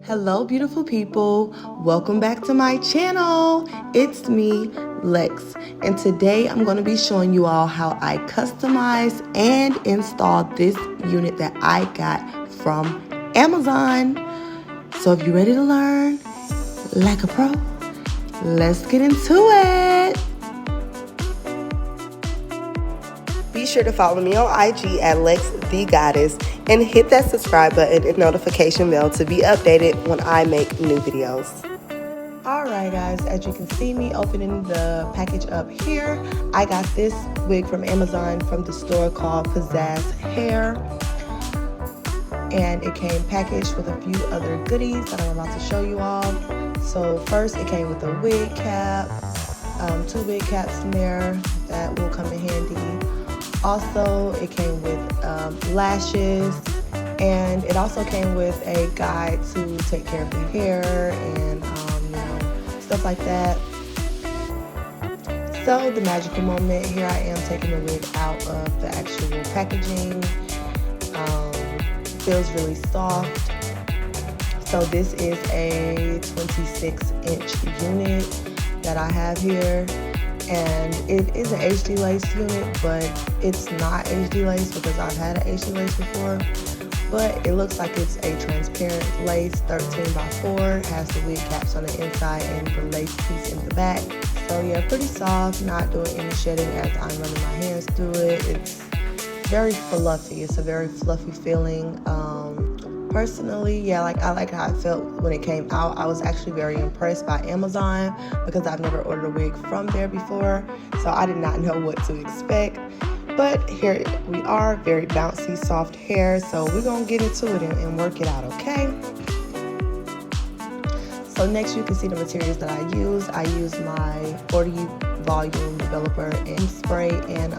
Hello beautiful people, welcome back to my channel. It's me, Lex, and today I'm going to be showing you all how I customize and install this unit that I got from Amazon. So if you're ready to learn like a pro, let's get into it. Be sure to follow me on IG at lextheegoddess and hit that subscribe button and notification bell to be updated when I make new videos. Alright guys, as you can see me opening the package up here, I got this wig from Amazon from the store called Pizzazz Hair. And it came packaged with a few other goodies that I'm about to show you all. So first it came with a wig cap, 2 wig caps in there that will come in handy. Also, it came with lashes, and it also came with a guide to take care of the hair and stuff like that. So the magical moment, here I am taking the wig out of the actual packaging. Feels really soft. So this is a 26-inch unit that I have here. And it is an HD lace unit, but it's not HD lace because I've had an HD lace before. But it looks like it's a transparent lace, 13 by 4. It has the wig caps on the inside and the lace piece in the back. So yeah, pretty soft, not doing any shedding as I'm running my hands through it. It's very fluffy. It's a very fluffy feeling. Personally, yeah, I like how it felt when it came out. I was actually very impressed by Amazon because I've never ordered a wig from there before, so I did not know what to expect. But here we are, very bouncy, soft hair, so we're gonna get into it and work it out, okay? So next you can see the materials that I use. I use my 40 volume developer and spray and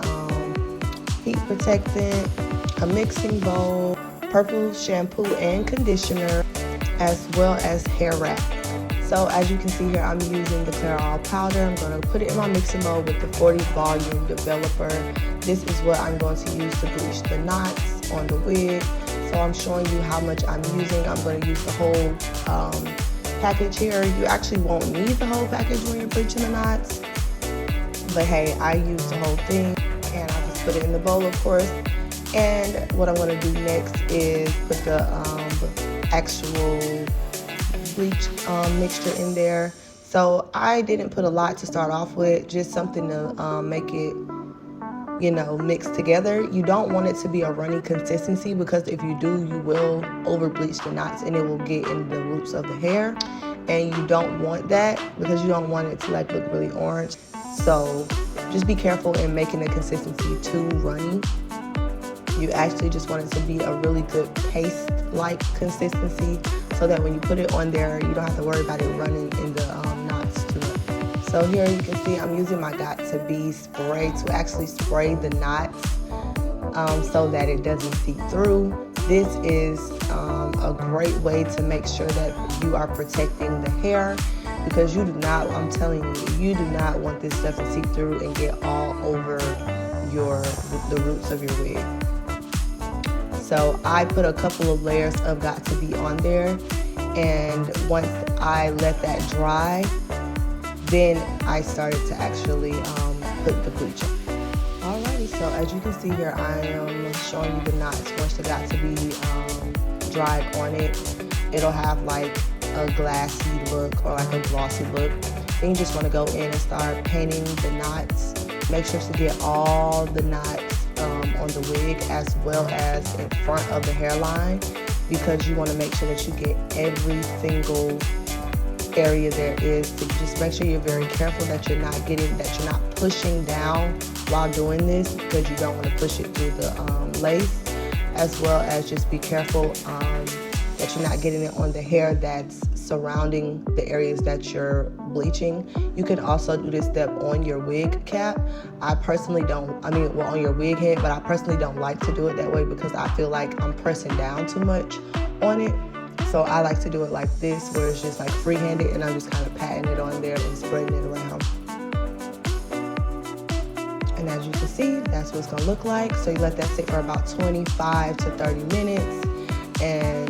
heat protectant, a mixing bowl, purple shampoo and conditioner, as well as hair wrap. So as you can see here, I'm using the Clairol powder. I'm going to put it in my mixing bowl with the 40 volume developer. This is what I'm going to use to bleach the knots on the wig. So I'm showing you how much I'm using. I'm going to use the whole package here. You actually won't need the whole package when you're bleaching the knots, but hey, I use the whole thing, and I just put it in the bowl, of course. And what I'm going to do next is put the actual bleach mixture in there. So I didn't put a lot to start off with, just something to make it, mix together. You don't want it to be a runny consistency because if you do, you will over bleach the knots and it will get in the roots of the hair. And you don't want that because you don't want it to look really orange. So just be careful in making the consistency too runny. You actually just want it to be a really good paste-like consistency so that when you put it on there, you don't have to worry about it running in the knots too much. So here you can see I'm using my Got2b spray to actually spray the knots so that it doesn't seep through. This is a great way to make sure that you are protecting the hair because you do not, I'm telling you, you do not want this stuff to seep through and get all over the roots of your wig. So I put a couple of layers of Got2b on there, and once I let that dry, then I started to actually put the bleach on. Alrighty, so as you can see here, I am showing you the knots. Once the Got2b dried on it, it'll have like a glassy look or like a glossy look. Then you just want to go in and start painting the knots. Make sure to get all the knots on the wig as well as in front of the hairline, because you want to make sure that you get every single area there is. So just make sure you're very careful that you're not pushing down while doing this, because you don't want to push it through the lace, as well as just be careful that you're not getting it on the hair that's surrounding the areas that you're bleaching. You can also do this step on your wig cap. I personally don't, on your wig head, but I personally don't like to do it that way because I feel like I'm pressing down too much on it. So I like to do it like this, where it's just like free-handed and I'm just kind of patting it on there and spreading it around. And as you can see, that's what it's gonna look like. So you let that sit for about 25 to 30 minutes. And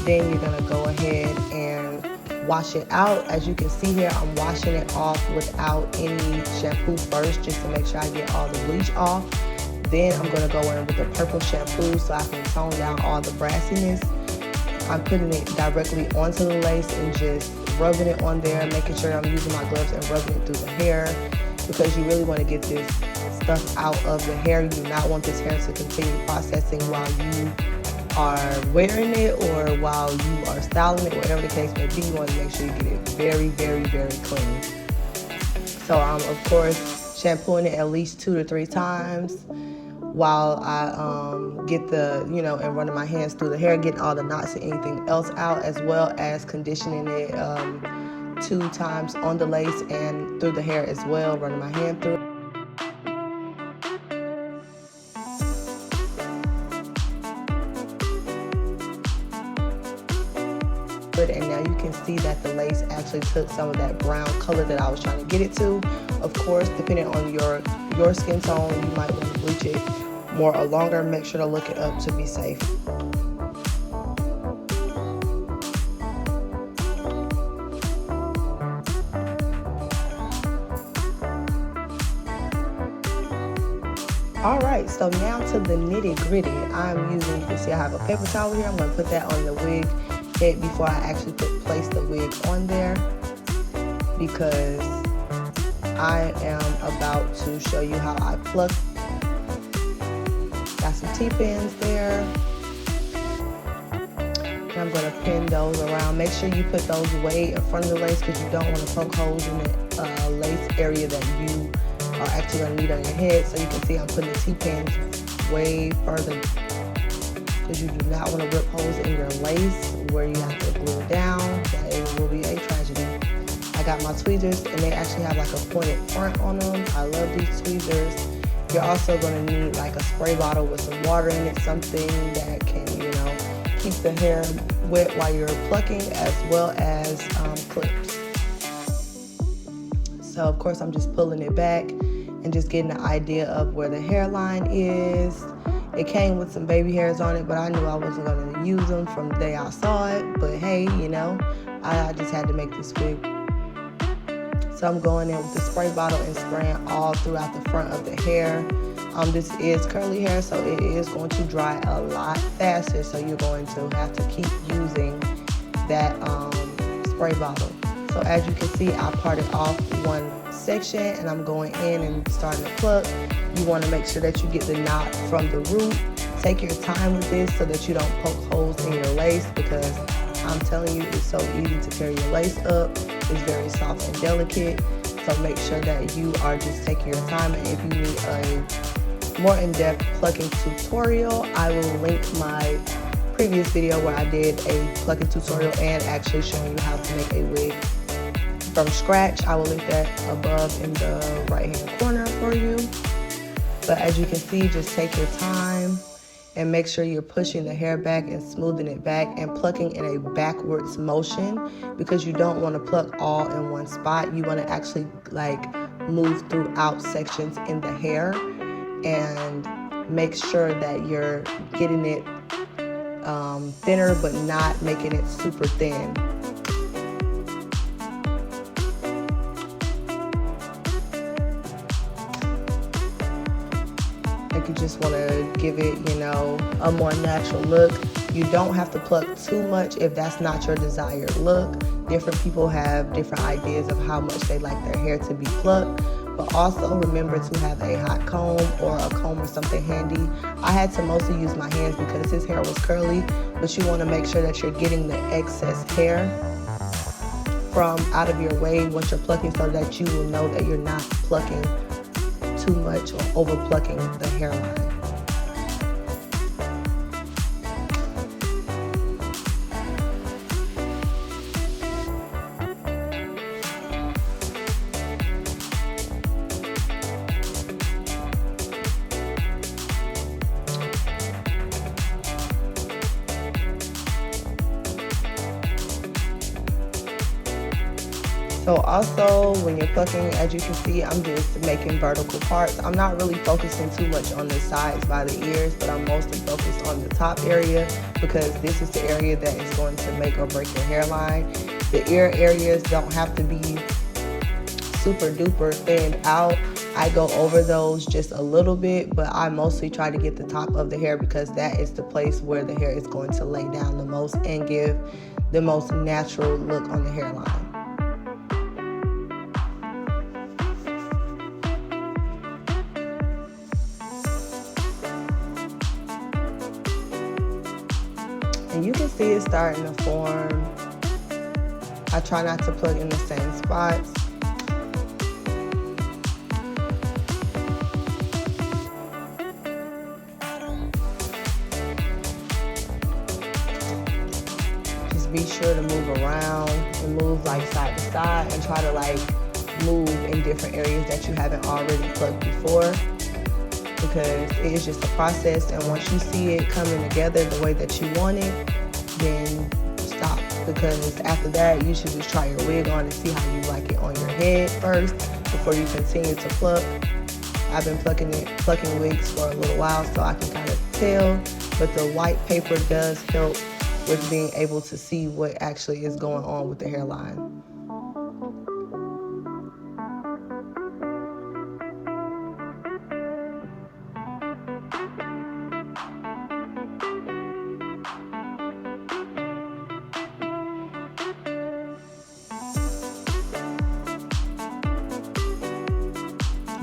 Then you're gonna go ahead and wash it out. As you can see here, I'm washing it off without any shampoo first, just to make sure I get all the bleach off. Then I'm gonna go in with the purple shampoo so I can tone down all the brassiness. I'm putting it directly onto the lace and just rubbing it on there, making sure I'm using my gloves and rubbing it through the hair, because you really want to get this stuff out of the hair. You do not want this hair to continue processing while you are wearing it or while you are styling it, whatever the case may be. You want to make sure you get it very, very, very clean. So I'm of course shampooing it at least 2 to 3 times while I get the, and running my hands through the hair, getting all the knots and anything else out, as well as conditioning it 2 times on the lace and through the hair as well, running my hand through. And now you can see that the lace actually took some of that brown color that I was trying to get it to. Of course, depending on your skin tone, you might want to bleach it more or longer. Make sure to look it up to be safe. All right, so now to the nitty gritty. I'm using, you can see I have a paper towel here. I'm going to put that on the wig head before I actually place the wig on there, because I am about to show you how I pluck. Got some T-pins there, and I'm going to pin those around. Make sure you put those way in front of the lace, because you don't want to poke holes in the lace area that you are actually going to need on your head. So you can see I'm putting the T-pins way further, because you do not want to rip holes in your lace where you have to glue it down. That will be a tragedy. I got my tweezers, and they actually have like a pointed front on them. I love these tweezers. You're also going to need like a spray bottle with some water in it, something that can, keep the hair wet while you're plucking, as well as clips. So of course I'm just pulling it back and just getting an idea of where the hairline is. It came with some baby hairs on it, but I knew I wasn't going to use them from the day I saw it. But hey, I just had to make this wig. So I'm going in with the spray bottle and spraying all throughout the front of the hair. This is curly hair, so it is going to dry a lot faster. So you're going to have to keep using that spray bottle. So as you can see, I parted off one section and I'm going in and starting to pluck. You want to make sure that you get the knot from the root. Take your time with this so that you don't poke holes in your lace, because I'm telling you, it's so easy to tear your lace up. It's very soft and delicate. So make sure that you are just taking your time. And if you need a more in-depth plucking tutorial, I will link my previous video where I did a plucking tutorial and actually showing you how to make a wig from scratch. I will link that above in the right hand corner for you. But as you can see, just take your time and make sure you're pushing the hair back and smoothing it back and plucking in a backwards motion, because you don't want to pluck all in one spot. You want to actually move throughout sections in the hair and make sure that you're getting it thinner but not making it super thin. You just want to give it, a more natural look. You don't have to pluck too much if that's not your desired look. Different people have different ideas of how much they like their hair to be plucked. But also remember to have a hot comb or a comb or something handy. I had to mostly use my hands because his hair was curly, but you want to make sure that you're getting the excess hair from out of your way once you're plucking, so that you will know that you're not plucking too much or over plucking the hairline. So also when you're plucking, as you can see, I'm just making vertical parts. I'm not really focusing too much on the sides by the ears, but I'm mostly focused on the top area because this is the area that is going to make or break your hairline. The ear areas don't have to be super duper thinned out. I go over those just a little bit, but I mostly try to get the top of the hair because that is the place where the hair is going to lay down the most and give the most natural look on the hairline. And you can see it starting to form. I try not to plug in the same spots. Just be sure to move around and move like side to side and try to like move in different areas that you haven't already plugged before, because it is just a process, and once you see it coming together the way that you want it, then stop, because after that you should just try your wig on and see how you like it on your head first before you continue to pluck. I've been plucking wigs for a little while, so I can kind of tell, but the white paper does help with being able to see what actually is going on with the hairline.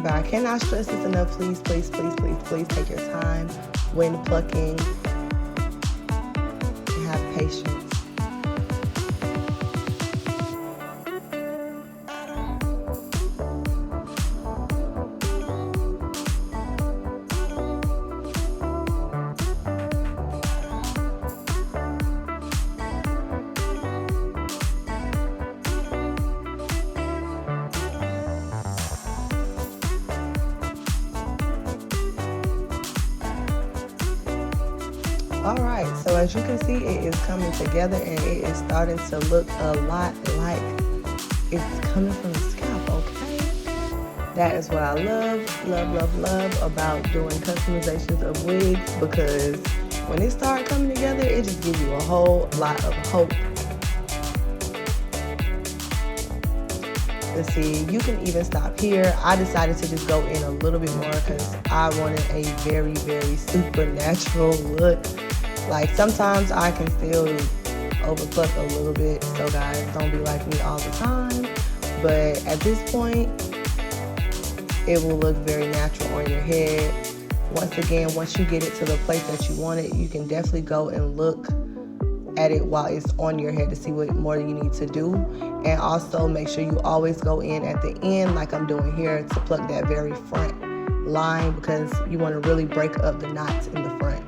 But I cannot stress this enough. Please, please, please, please, please take your time when plucking and have patience. Alright, so as you can see, it is coming together and it is starting to look a lot like it's coming from the scalp, okay? That is what I love about doing customizations of wigs, because when it starts coming together, it just gives you a whole lot of hope. Let's see, you can even stop here. I decided to just go in a little bit more because I wanted a very, very supernatural look. Like sometimes I can still overpluck a little bit, so guys, don't be like me all the time. But at this point, it will look very natural on your head. Once again, once you get it to the place that you want it, you can definitely go and look at it while it's on your head to see what more you need to do. And also make sure you always go in at the end like I'm doing here to pluck that very front line, because you want to really break up the knots in the front.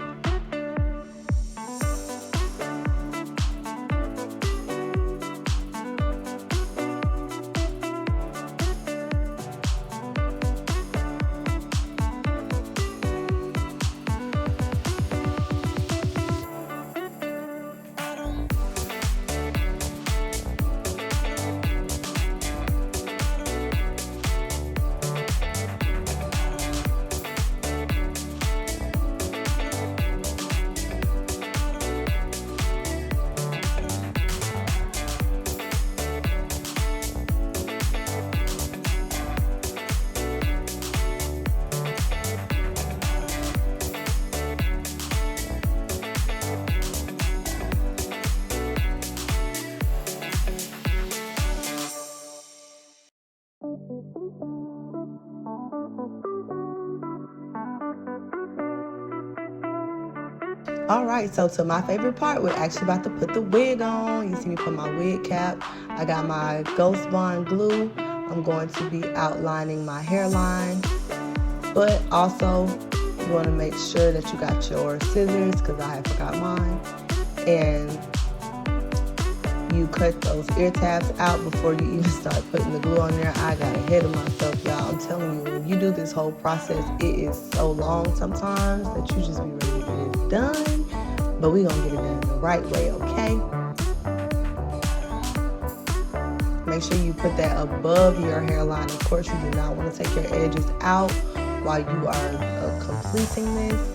Alright, so to my favorite part, we're actually about to put the wig on. You see me put my wig cap. I got my Ghost Bond glue. I'm going to be outlining my hairline. But also, you want to make sure that you got your scissors, because I had forgot mine. And you cut those ear tabs out before you even start putting the glue on there. I got ahead of myself, y'all. I'm telling you, when you do this whole process, it is so long sometimes that you just be ready to get it done. But we gonna get it done the right way, okay? Make sure you put that above your hairline. Of course, you do not want to take your edges out while you are completing this.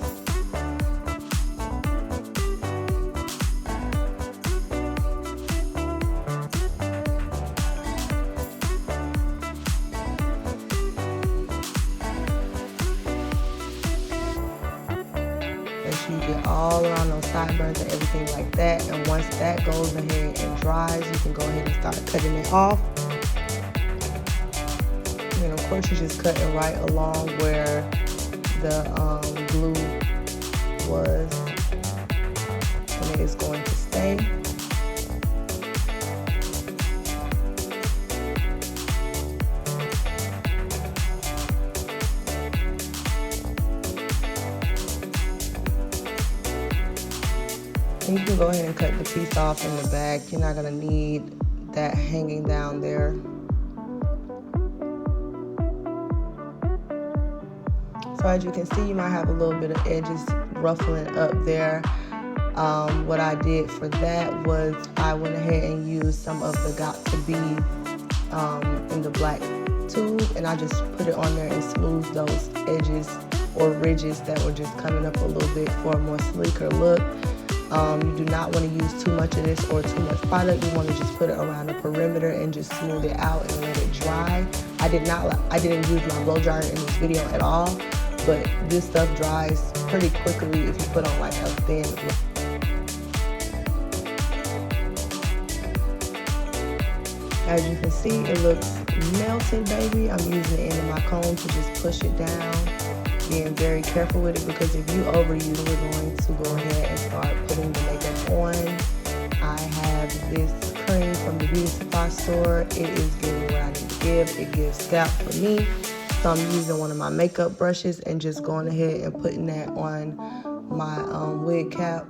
Make sure you get all around those sideburns and everything like that. And once that goes ahead and dries, you can go ahead and start cutting it off. And of course, you're just cutting right along where the glue was, and it is going to stay. And you can go ahead and cut the piece off in the back. You're not going to need that hanging down there. So as you can see, you might have a little bit of edges ruffling up there. What I did for that was I went ahead and used some of the Got To Be in the black tube, and I just put it on there and smoothed those edges or ridges that were just coming up a little bit for a more sleeker look. You do not want to use too much of this or too much product. You want to just put it around the perimeter and just smooth it out and let it dry. I didn't use my blow dryer in this video at all, but this stuff dries pretty quickly if you put on like a thin. As you can see, it looks melted, baby. I'm using the end of my comb to just push it down. Being very careful with it, because if you overuse it, we're going to go ahead and start putting the makeup on. I have this cream from the beauty supply store. It is giving what I need to give. It gives scalp for me. So I'm using one of my makeup brushes and just going ahead and putting that on my wig cap.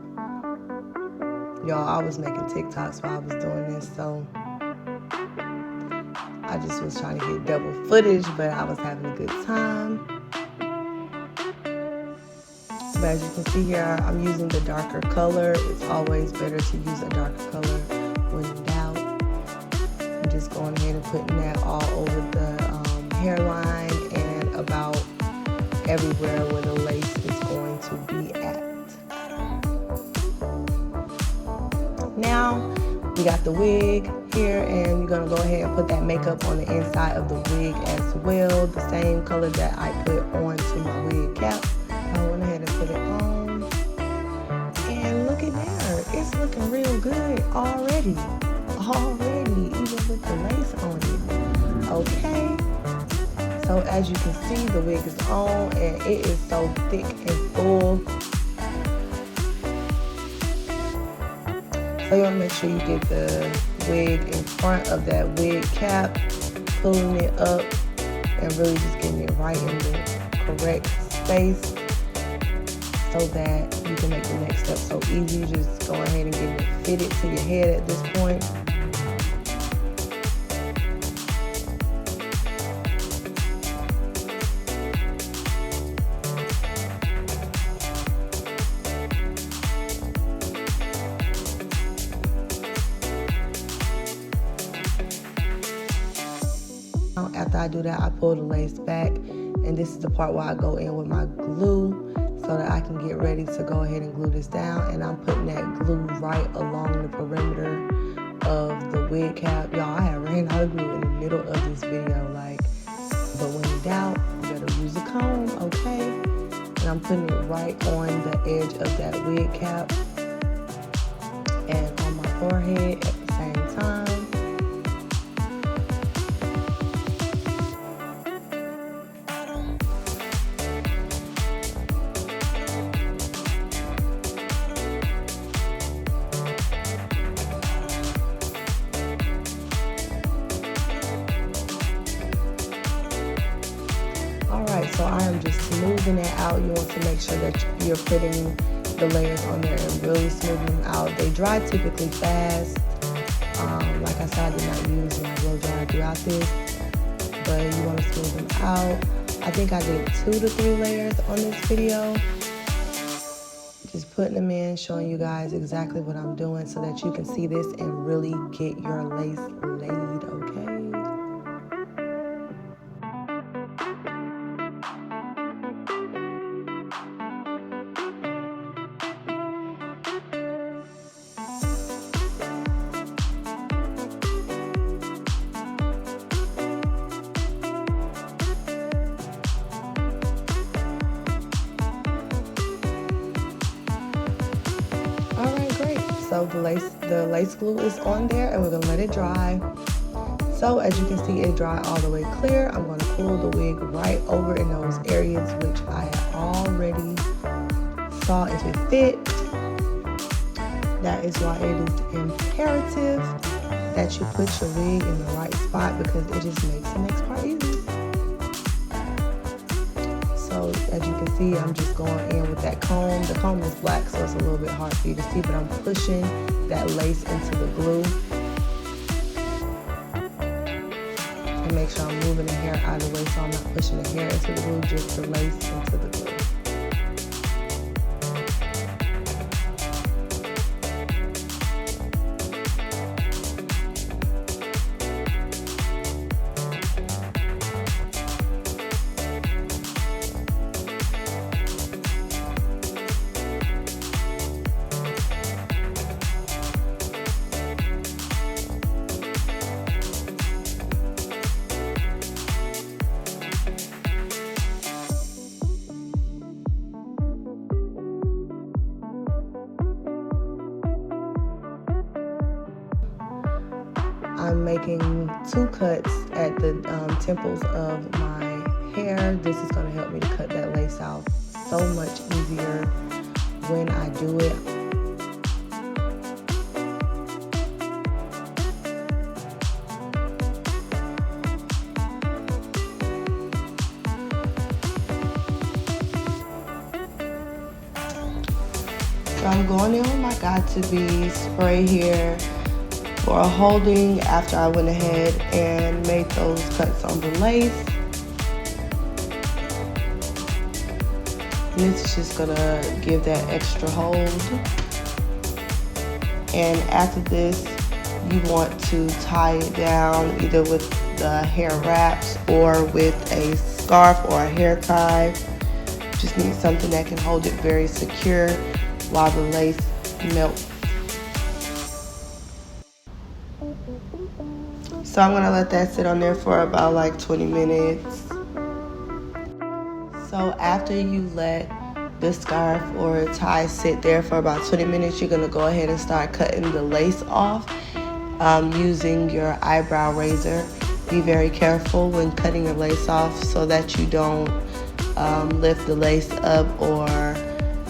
Y'all, I was making TikToks while I was doing this, so I just was trying to get double footage, but I was having a good time. But as you can see here, I'm using the darker color. It's always better to use a darker color when in doubt. I'm just going ahead and putting that all over the hairline and about everywhere where the lace is going to be at. Now, we got the wig here, and you're gonna go ahead and put that makeup on the inside of the wig as well. The same color that I put onto my wig cap. I went ahead and put it on, and look at there, it's looking real good already, even with the lace on it. Okay, so as you can see, the wig is on, and it is so thick and full. So you want to make sure you get the wig in front of that wig cap, pulling it up, and really just getting it right in the correct space, so that you can make the next step so easy. Just go ahead and get it fitted to your head at this point. After I do that, I pull the lace back, and this is the part where I go in with my glue so that I can get ready to go ahead and glue this down. And I'm putting that glue right along the perimeter of the wig cap. Y'all, I have ran out of glue in the middle of this video, but when in doubt, you gotta use a comb, okay? And I'm putting it right on the edge of that wig cap and on my forehead at the same time. Alright, so I am just smoothing it out. You want to make sure that you're putting the layers on there and really smoothing them out. They dry typically fast. Like I said, I did not use my blow dryer throughout this, but you want to smooth them out. I think I did 2 to 3 layers on this video. Just putting them in, showing you guys exactly what I'm doing so that you can see this and really get your lace laid, okay? the lace glue is on there, and we're gonna let it dry. So as you can see, it dried all the way clear. I'm gonna pull the wig right over in those areas which I had already saw if it fit. That is why it is imperative that you put your wig in the right spot, because it just makes the next part easy. So as you can see, I'm just going in with that comb. The comb is black, so it's a little bit hard for you to see, but I'm pushing that lace into the glue. And make sure I'm moving the hair out of the way, so I'm not pushing the hair into the glue, just the lace into the glue. I'm making 2 cuts at the temples of my hair. This is going to help me to cut that lace out so much easier when I do it. So I'm going in with my Got To Be spray here for holding after I went ahead and made those cuts on the lace. And this is just gonna give that extra hold. And after this, you want to tie it down either with the hair wraps or with a scarf or a hair tie. Just need something that can hold it very secure while the lace melts. So I'm gonna let that sit on there for about like 20 minutes. So after you let the scarf or tie sit there for about 20 minutes, you're gonna go ahead and start cutting the lace off using your eyebrow razor. Be very careful when cutting your lace off so that you don't lift the lace up or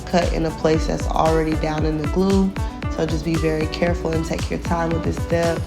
cut in a place that's already down in the glue. So just be very careful and take your time with this step.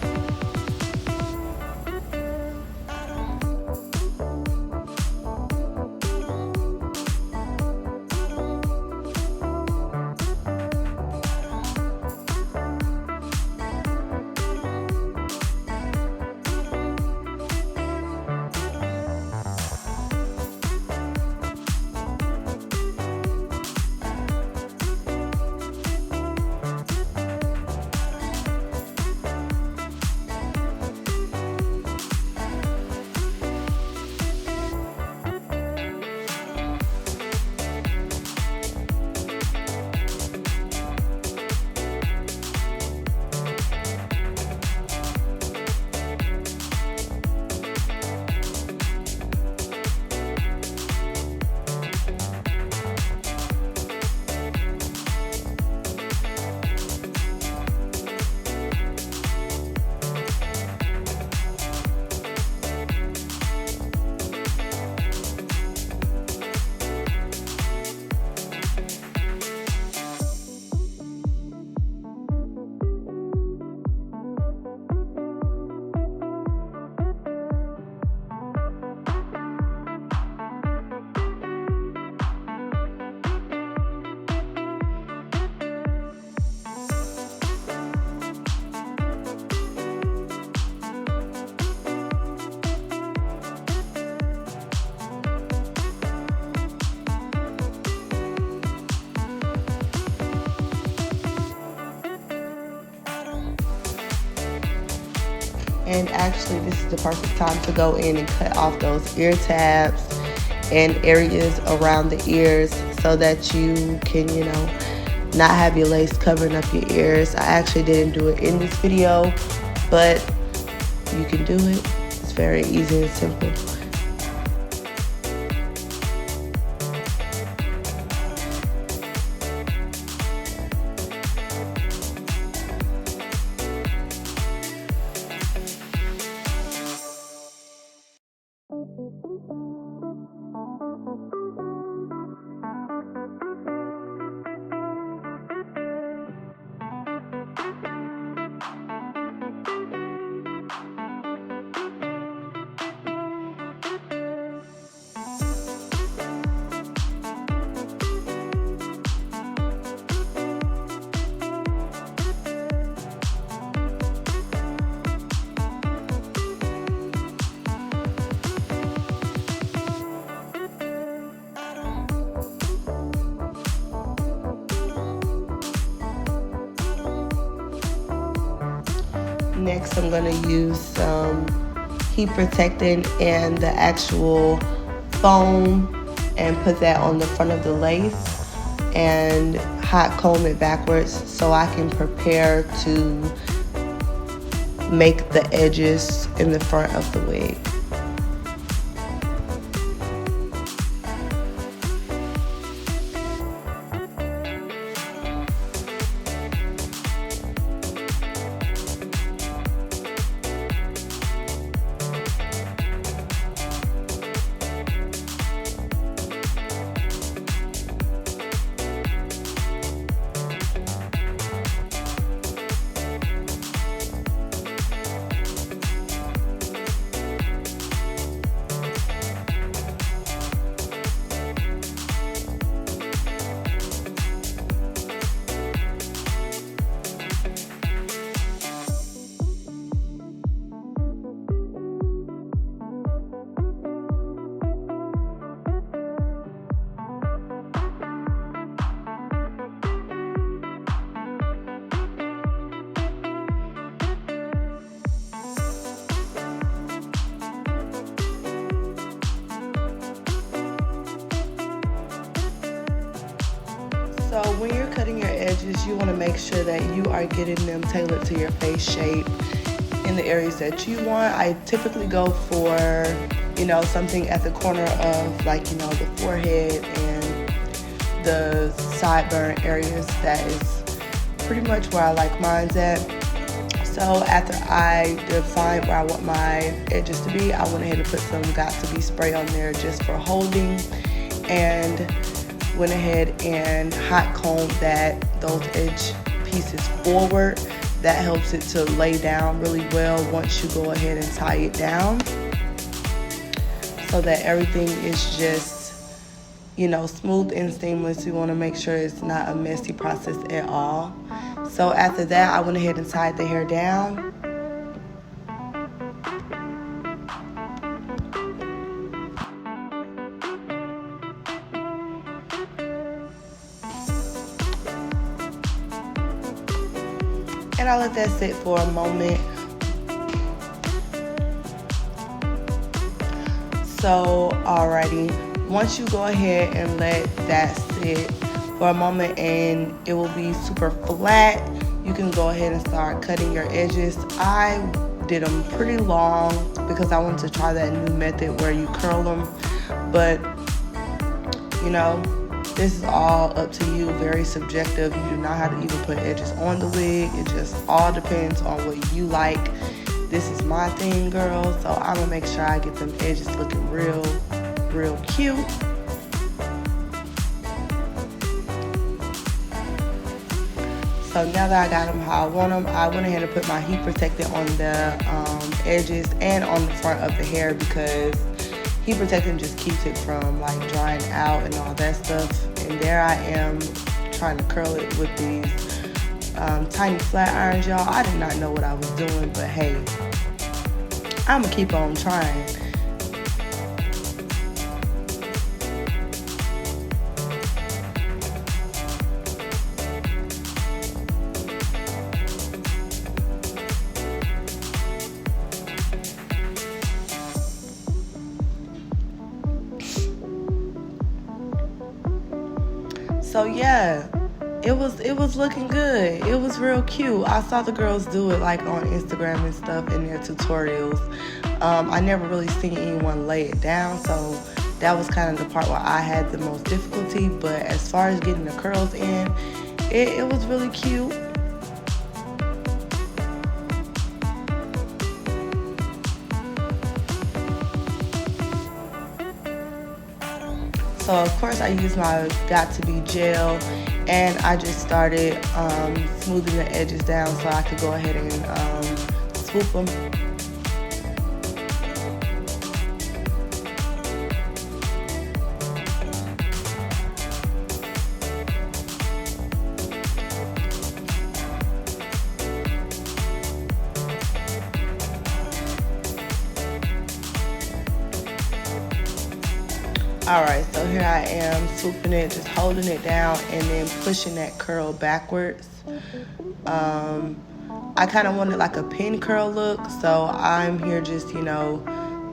And actually, this is the perfect time to go in and cut off those ear tabs and areas around the ears so that you can, not have your lace covering up your ears. I actually didn't do it in this video, but you can do it. It's very easy and simple. Next, I'm going to use some heat protectant and the actual foam and put that on the front of the lace and hot comb it backwards so I can prepare to make the edges in the front of the wig. So when you're cutting your edges, you want to make sure that you are getting them tailored to your face shape in the areas that you want. I typically go for, something at the corner of the forehead and the sideburn areas. That is pretty much where I like mine's at. So after I defined where I want my edges to be, I went ahead and put some Got To Be spray on there just for holding, and went ahead and hot combed those edge pieces forward. That helps it to lay down really well once you go ahead and tie it down, so that everything is just smooth and seamless. You want to make sure it's not a messy process at all. So after that, I went ahead and tied the hair down. And I let that sit for a moment. So, alrighty, once you go ahead and let that sit for a moment and it will be super flat, you can go ahead and start cutting your edges. I did them pretty long because I wanted to try that new method where you curl them, but this is all up to you, very subjective. You do not have to even put edges on the wig. It just all depends on what you like. This is my thing, girl, so I'm gonna make sure I get them edges looking real cute. So now that I got them how I want them, I went ahead and put my heat protectant on the edges and on the front of the hair, because heat protectant just keeps it from drying out and all that stuff. And there I am trying to curl it with these tiny flat irons, y'all. I did not know what I was doing, but hey, I'm gonna keep on trying. So yeah, it was looking good. It was real cute. I saw the girls do it on Instagram and stuff in their tutorials. I never really seen anyone lay it down, so that was kind of the part where I had the most difficulty. But as far as getting the curls in, it was really cute. So of course I used my Got To Be gel, and I just started smoothing the edges down so I could go ahead and swoop them. Alright, so here I am swooping it, just holding it down and then pushing that curl backwards. I kind of wanted like a pin curl look, so I'm here just, you know,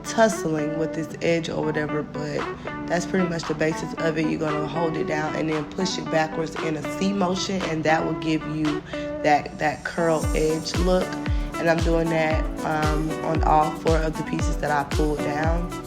tussling with this edge or whatever, but that's pretty much the basis of it. You're going to hold it down and then push it backwards in a C motion, and that will give you that curl edge look. And I'm doing that on all 4 of the pieces that I pulled down.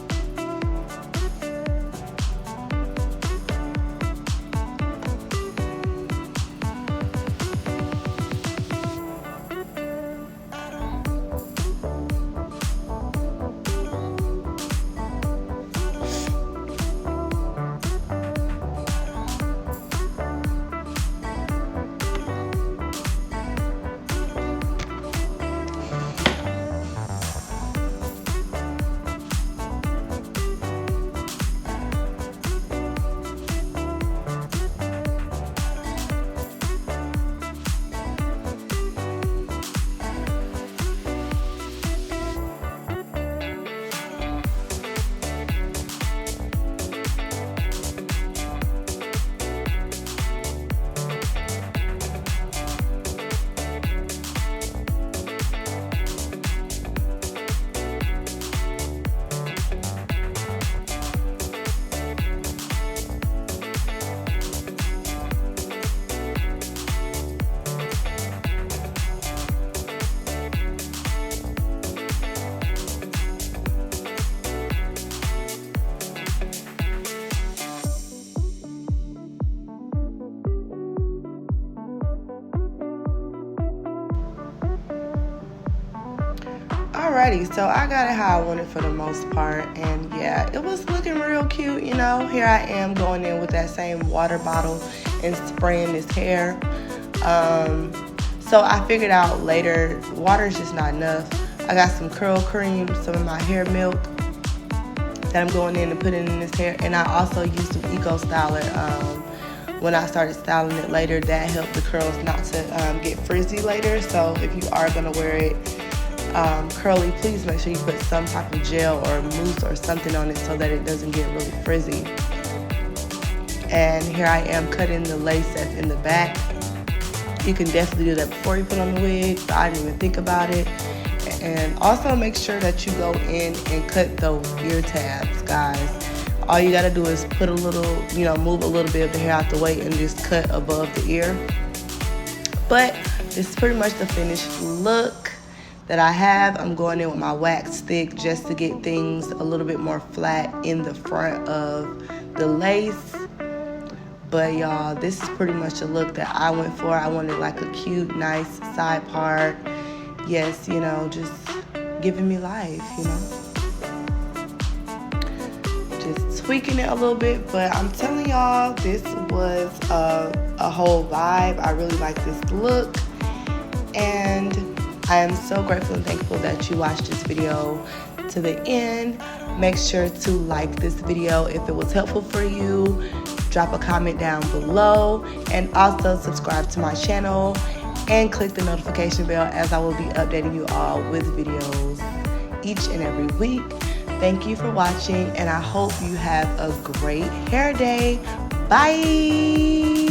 Alrighty, so I got it how I wanted for the most part, and yeah, it was looking real cute, you know. Here I am going in with that same water bottle and spraying this hair. So I figured out later, water is just not enough. I got some curl cream, some of my hair milk that I'm going in and putting in this hair, and I also used some Eco Styler when I started styling it later. That helped the curls not to get frizzy later. So if you are gonna wear it curly, please make sure you put some type of gel or mousse or something on it so that it doesn't get really frizzy. And here I am cutting the lace that's in the back. You can definitely do that before you put on the wig, so I didn't even think about it. And also make sure that you go in and cut those ear tabs, guys. All you gotta do is put a little, you know, move a little bit of the hair out the way and just cut above the ear. But this is pretty much the finished look that I have. I'm going in with my wax stick just to get things a little bit more flat in the front of the lace. But y'all, this is pretty much the look that I went for. I wanted like a cute, nice side part. Yes, you know, just giving me life, you know. Just tweaking it a little bit, but I'm telling y'all, this was a whole vibe. I really like this look, and I am so grateful and thankful that you watched this video to the end. Make sure to like this video if it was helpful for you. Drop a comment down below, and also subscribe to my channel and click the notification bell, as I will be updating you all with videos each and every week. Thank you for watching, and I hope you have a great hair day. Bye!